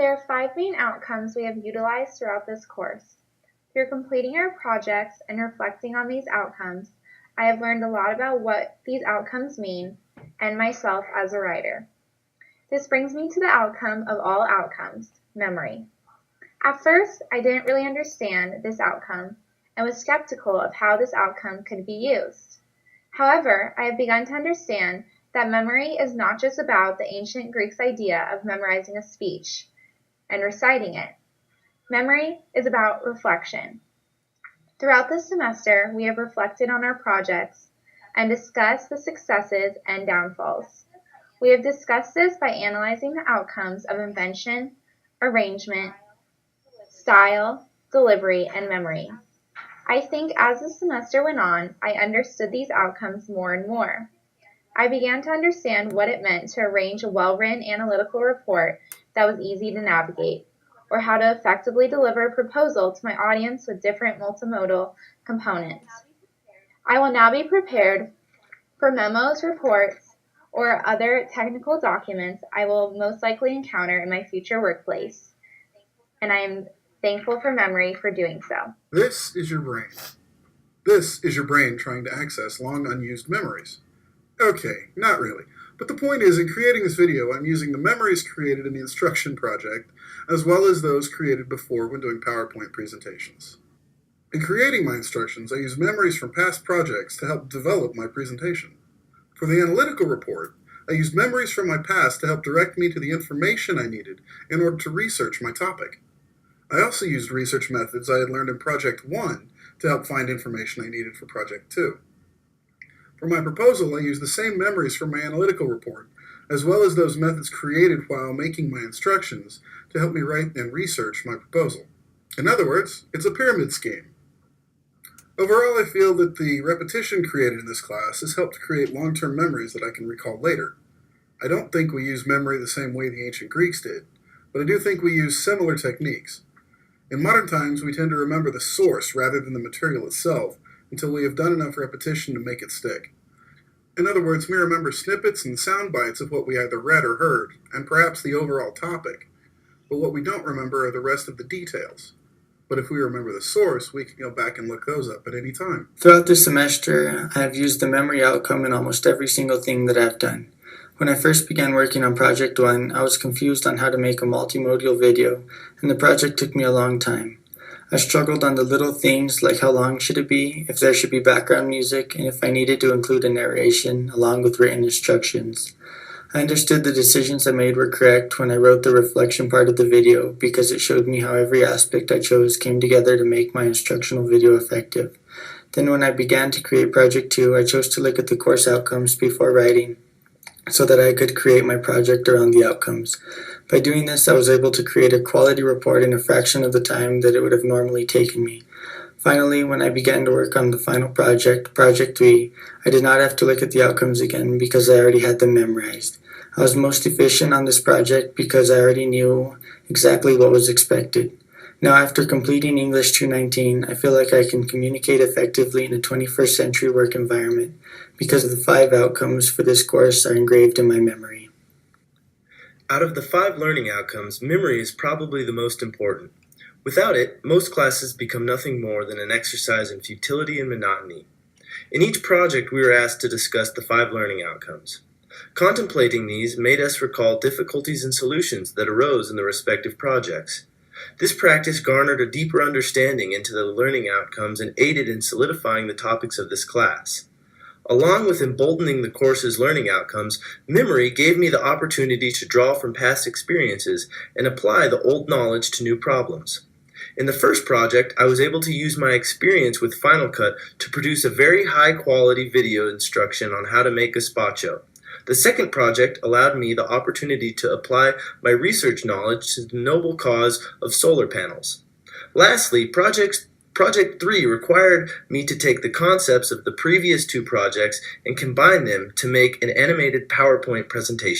There are 5 main outcomes we have utilized throughout this course. Through completing our projects and reflecting on these outcomes, I have learned a lot about what these outcomes mean and myself as a writer. This brings me to the outcome of all outcomes, memory. At first, I didn't really understand this outcome and was skeptical of how this outcome could be used. However, I have begun to understand that memory is not just about the ancient Greeks' idea of memorizing a speech and reciting it. Memory is about reflection. Throughout this semester, we have reflected on our projects and discussed the successes and downfalls. We have discussed this by analyzing the outcomes of invention, arrangement, style, delivery, and memory. I think as the semester went on, I understood these outcomes more and more. I began to understand what it meant to arrange a well-written analytical report that was easy to navigate, or how to effectively deliver a proposal to my audience with different multimodal components. I will now be prepared for memos, reports, or other technical documents I will most likely encounter in my future workplace, and I am thankful for memory for doing so. This is your brain. This is your brain trying to access long unused memories. Okay, not really. But the point is, in creating this video, I'm using the memories created in the instruction project, as well as those created before when doing PowerPoint presentations. In creating my instructions, I use memories from past projects to help develop my presentation. For the analytical report, I used memories from my past to help direct me to the information I needed in order to research my topic. I also used research methods I had learned in Project 1 to help find information I needed for Project 2. For my proposal, I used the same memories from my analytical report, as well as those methods created while making my instructions to help me write and research my proposal. In other words, it's a pyramid scheme. Overall, I feel that the repetition created in this class has helped create long-term memories that I can recall later. I don't think we use memory the same way the ancient Greeks did, but I do think we use similar techniques. In modern times, we tend to remember the source rather than the material itself until we have done enough repetition to make it stick. In other words, we remember snippets and sound bites of what we either read or heard, and perhaps the overall topic, but what we don't remember are the rest of the details. But if we remember the source, we can go back and look those up at any time. Throughout this semester, I have used the memory outcome in almost every single thing that I've done. When I first began working on Project 1, I was confused on how to make a multimodal video, and the project took me a long time. I struggled on the little things like how long should it be, if there should be background music, and if I needed to include a narration along with written instructions. I understood the decisions I made were correct when I wrote the reflection part of the video because it showed me how every aspect I chose came together to make my instructional video effective. Then when I began to create Project 2, I chose to look at the course outcomes before writing, so that I could create my project around the outcomes. By doing this, I was able to create a quality report in a fraction of the time that it would have normally taken me. Finally, when I began to work on the final project, Project 3, I did not have to look at the outcomes again because I already had them memorized. I was most efficient on this project because I already knew exactly what was expected. Now, after completing English 219, I feel like I can communicate effectively in a 21st century work environment because the 5 outcomes for this course are engraved in my memory. Out of the 5 learning outcomes, memory is probably the most important. Without it, most classes become nothing more than an exercise in futility and monotony. In each project, we were asked to discuss the 5 learning outcomes. Contemplating these made us recall difficulties and solutions that arose in the respective projects. This practice garnered a deeper understanding into the learning outcomes and aided in solidifying the topics of this class. Along with emboldening the course's learning outcomes, memory gave me the opportunity to draw from past experiences and apply the old knowledge to new problems. In the first project, I was able to use my experience with Final Cut to produce a very high-quality video instruction on how to make gazpacho. The second project allowed me the opportunity to apply my research knowledge to the noble cause of solar panels. Lastly, Project 3 required me to take the concepts of the previous 2 projects and combine them to make an animated PowerPoint presentation.